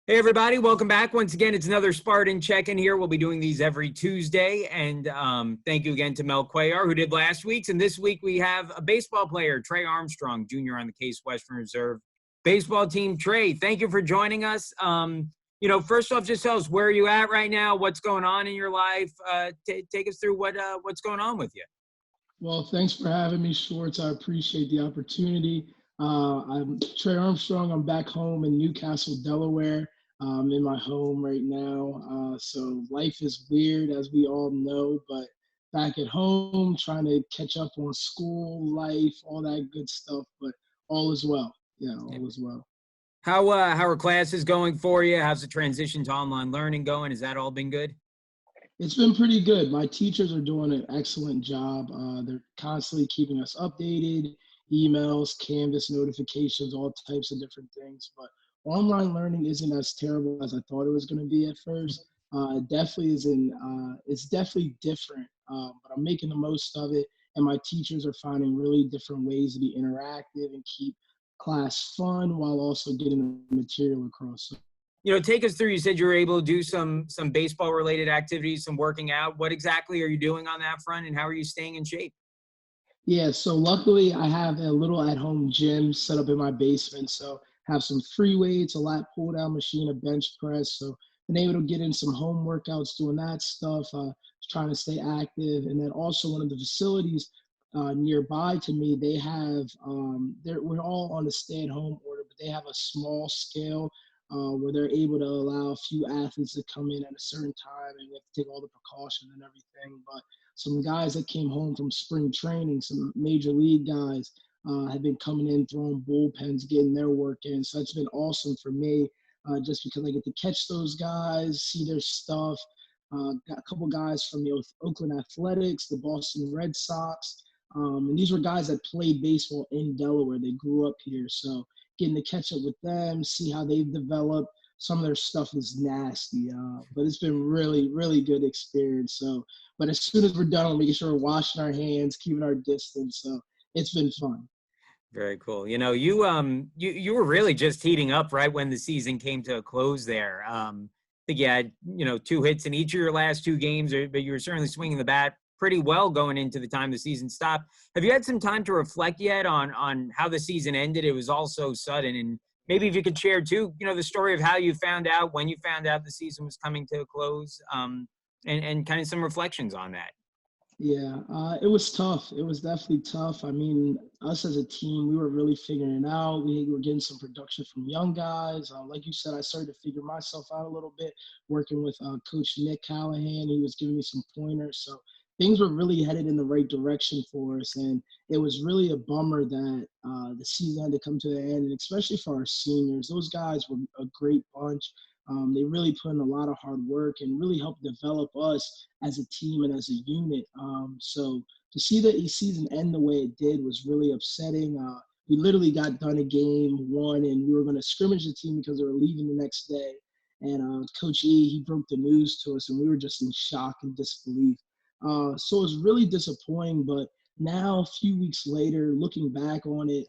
Hey, everybody. Welcome back. Once again, it's another Spartan check-in here. We'll be doing these every Tuesday. And thank you again to Mel Cuellar, who did last week's. And this week we have a baseball player, Tre Armstrong, Jr. on the Case Western Reserve baseball team. Tre, thank you for joining us. First off, just tell us where you at right now, what's going on in your life. Take us through what's going on with you. Well, thanks for having me, Schwartz. I appreciate the opportunity. I'm Tre Armstrong. I'm back home in Newcastle, Delaware. I'm in my home right now. So life is weird, as we all know, but back at home, trying to catch up on school, life, all that good stuff, but all is well. Yeah, all is well. How are classes going for you? How's the transition to online learning going? Has that all been good? It's been pretty good. My teachers are doing an excellent job. They're constantly keeping us updated, emails, Canvas notifications, all types of different things. But online learning isn't as terrible as I thought it was going to be at first. It definitely isn't. It's definitely different, but I'm making the most of it. And my teachers are finding really different ways to be interactive and keep class fun while also getting the material across. Take us through. You said you were able to do some baseball related activities, some working out. What exactly are you doing on that front, and how are you staying in shape? Yeah, so luckily I have a little at-home gym set up in my basement. So have some free weights, a lat pull down machine, a bench press. So been able to get in some home workouts doing that stuff, trying to stay active. And then also one of the facilities nearby to me, they have, we're all on a stay-at-home order, but they have a small scale where they're able to allow a few athletes to come in at a certain time, and we have to take all the precautions and everything. But some guys that came home from spring training, some major league guys, have been coming in, throwing bullpens, getting their work in. So it's been awesome for me, just because I get to catch those guys, see their stuff. Got a couple guys from the Oakland Athletics, the Boston Red Sox. And these were guys that played baseball in Delaware. They grew up here. So getting to catch up with them, see how they've developed. Some of their stuff is nasty, but it's been really, really good experience. So, but as soon as we're done, we're making sure we're washing our hands, keeping our distance. So it's been fun. Very cool. You were really just heating up right when the season came to a close there. I think you had, 2 hits in each of your last 2 games, but you were certainly swinging the bat pretty well going into the time the season stopped. Have you had some time to reflect yet on how the season ended? It was all so sudden. And maybe if you could share too, the story of how you found out, when you found out the season was coming to a close, and kind of some reflections on that. Yeah, it was tough. It was definitely tough. I mean, us as a team, we were really figuring it out. We were getting some production from young guys. Like you said, I started to figure myself out a little bit, working with Coach Nick Callahan. He was giving me some pointers. So things were really headed in the right direction for us. And it was really a bummer that the season had to come to an end, and especially for our seniors. Those guys were a great bunch. They really put in a lot of hard work and really helped develop us as a team and as a unit. So to see the season end the way it did was really upsetting. We literally got done a game one, and we were going to scrimmage the team because they were leaving the next day. And Coach E, he broke the news to us, and we were just in shock and disbelief. So it was really disappointing. But now, a few weeks later, looking back on it,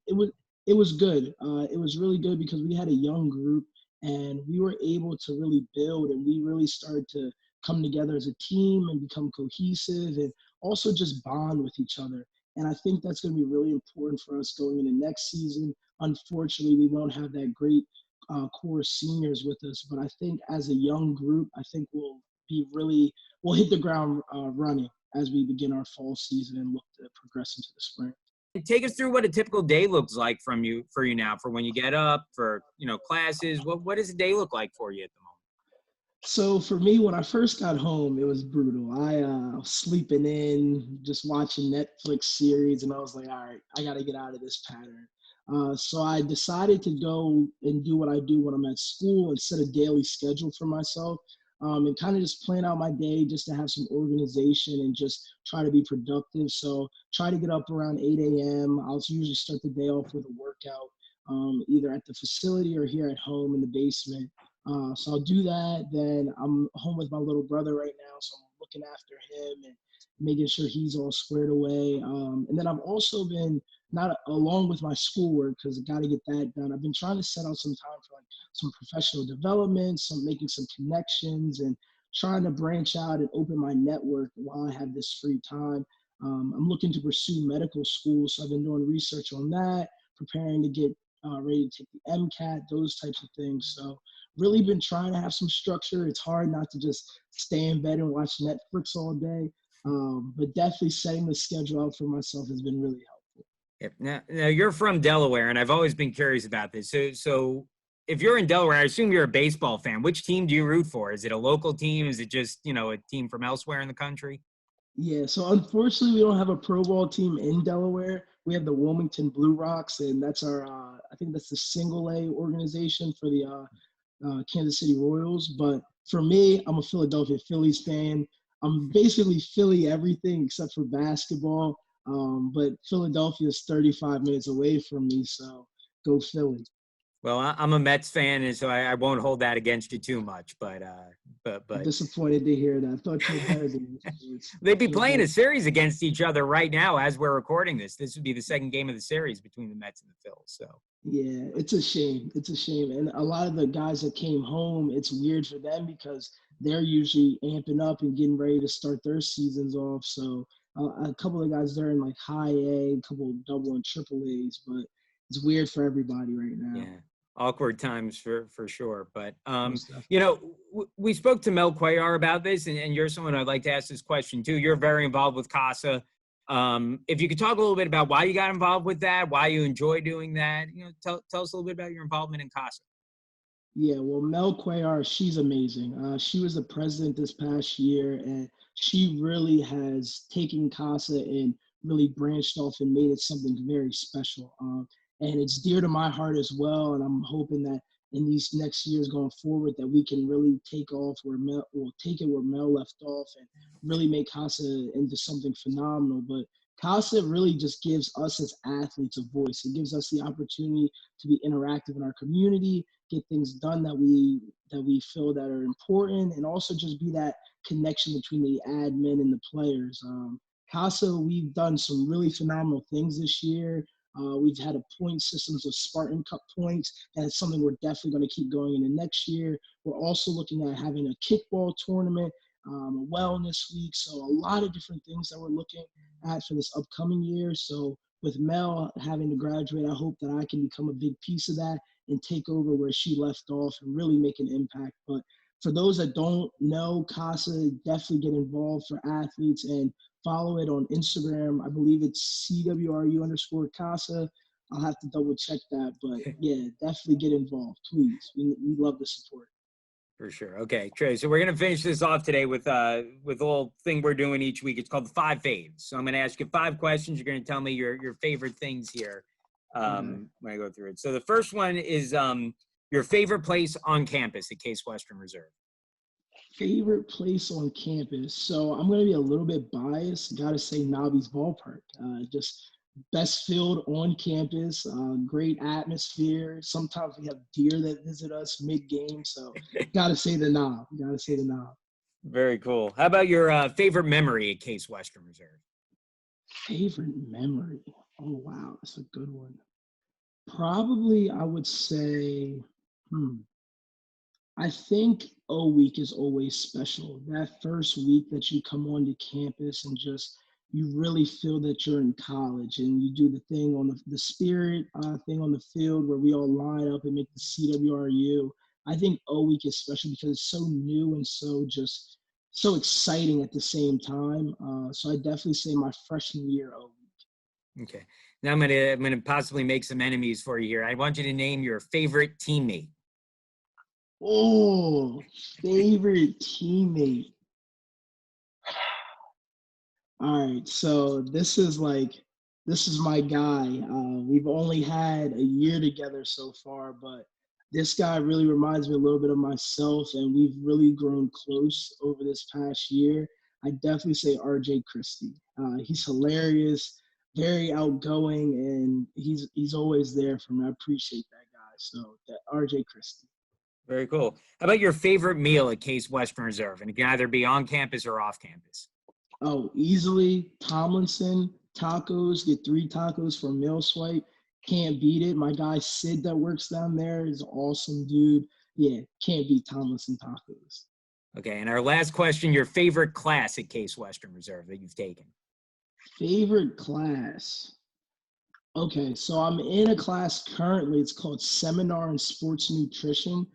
it was good. It was really good because we had a young group, and we were able to really build, and we really started to come together as a team and become cohesive and also just bond with each other. And I think that's going to be really important for us going into next season. Unfortunately, we won't have that great core seniors with us, but I think as a young group, I think we'll hit the ground running as we begin our fall season and look to progress into the spring. Take us through what a typical day looks like for you now, for when you get up, for classes. What does a day look like for you at the moment? So for me, when I first got home, it was brutal. I was sleeping in, just watching Netflix series, and I was like, all right, I got to get out of this pattern. So I decided to go and do what I do when I'm at school and set a daily schedule for myself, and kind of just plan out my day just to have some organization and just try to be productive. So try to get up around 8 a.m. I'll usually start the day off with a workout, either at the facility or here at home in the basement. So I'll do that. Then I'm home with my little brother right now, so I'm looking after him and making sure he's all squared away. And then I've also been not along with my schoolwork, because I got to get that done. I've been trying to set out some time for like some professional development, making some connections, and trying to branch out and open my network while I have this free time. I'm looking to pursue medical school, so I've been doing research on that, preparing to get ready to take the MCAT, those types of things. So really been trying to have some structure. It's hard not to just stay in bed and watch Netflix all day, but definitely setting the schedule out for myself has been really helpful. Yep. Now you're from Delaware, and I've always been curious about this. So if you're in Delaware, I assume you're a baseball fan. Which team do you root for? Is it a local team? Is it just, a team from elsewhere in the country? Yeah, so unfortunately, we don't have a pro ball team in Delaware. We have the Wilmington Blue Rocks, and that's our, I think that's the single A organization for the Kansas City Royals. But for me, I'm a Philadelphia Phillies fan. I'm basically Philly everything except for basketball. But Philadelphia is 35 minutes away from me, so go Philly. Well, I'm a Mets fan, and so I won't hold that against you too much. But I'm disappointed to hear that. I thought you were better than this. they'd be playing a series against each other right now as we're recording this. This would be the second game of the series between the Mets and the Phils. So yeah, it's a shame. It's a shame. And a lot of the guys that came home, it's weird for them because they're usually amping up and getting ready to start their seasons off. So a couple of guys, they're in like high A, a couple of double and triple A's, but it's weird for everybody right now. yeah, awkward times for sure. But Most definitely. we spoke to Mel Cuellar about this, and you're someone I'd like to ask this question too. You're very involved with Casa. If you could talk a little bit about why you got involved with that, why you enjoy doing that, tell us a little bit about your involvement in Casa. Yeah, well, Mel Cuellar, she's amazing. She was the president this past year, and she really has taken Casa and really branched off and made it something very special. And it's dear to my heart as well. And I'm hoping that in these next years going forward, that we can really take off where Mel, or take it where Mel left off, and really make Casa into something phenomenal. But Casa really just gives us as athletes a voice. It gives us the opportunity to be interactive in our community, get things done that we feel that are important, and also just be that connection between the admin and the players. Casa, we've done some really phenomenal things this year. We've had a point systems of Spartan Cup points, and it's something we're definitely going to keep going into next year. We're also looking at having a kickball tournament, a wellness week, so a lot of different things that we're looking at for this upcoming year. So with Mel having to graduate, I hope that I can become a big piece of that and take over where she left off and really make an impact. But for those that don't know Casa, definitely get involved for athletes and follow it on Instagram. I believe it's CWRU_Casa. I'll have to double check that. But yeah, definitely get involved, please. We love the support. For sure. Okay, Trey. So we're gonna finish this off today with a little thing we're doing each week. It's called the 5 faves. So I'm gonna ask you 5 questions. You're gonna tell me your favorite things here when I go through it. So the first one is your favorite place on campus at Case Western Reserve. Favorite place on campus. So I'm going to be a little bit biased. Got to say Nobby's Ballpark. Just best field on campus, great atmosphere. Sometimes we have deer that visit us mid-game. So got to say the Knob. Got to say the Knob. Very cool. How about your favorite memory at Case Western Reserve? Favorite memory. Oh, wow. That's a good one. Probably I would say, I think O week is always special. That first week that you come onto campus and just you really feel that you're in college, and you do the thing on the spirit thing on the field where we all line up and make the CWRU. I think O week is special because it's so new and so exciting at the same time. So I definitely say my freshman year O week. Okay. Now I'm gonna possibly make some enemies for you here. I want you to name your favorite teammate. Oh, favorite teammate. All right, so this is my guy. We've only had a year together so far, but this guy really reminds me a little bit of myself, and we've really grown close over this past year. I definitely say RJ Christie. He's hilarious, very outgoing, and he's always there for me. I appreciate that guy. So that RJ Christie. Very cool. How about your favorite meal at Case Western Reserve? And it can either be on campus or off campus. Oh, easily Tomlinson. tacos, get 3 tacos for a meal swipe. Can't beat it. My guy Sid that works down there is awesome, dude. Yeah, can't beat Tomlinson tacos. Okay, and our last question, your favorite class at Case Western Reserve that you've taken? Favorite class. Okay, so I'm in a class currently. It's called Seminar in Sports Nutrition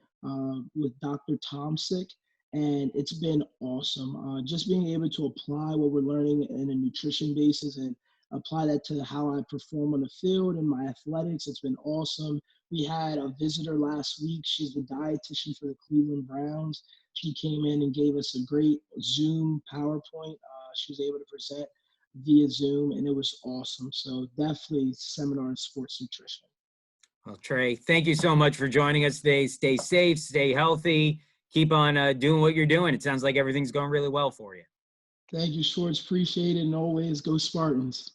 with Dr. Tomsick, and it's been awesome. Just being able to apply what we're learning in a nutrition basis and apply that to how I perform on the field and my athletics. It's been awesome. We had a visitor last week. She's the dietitian for the Cleveland Browns. She came in and gave us a great Zoom PowerPoint. She was able to present via Zoom, and it was awesome. So definitely seminar in sports nutrition. Well, Trey, thank you so much for joining us today. Stay safe, stay healthy, keep on doing what you're doing. It sounds like everything's going really well for you. Thank you, Schwartz. Appreciate it. And always go Spartans.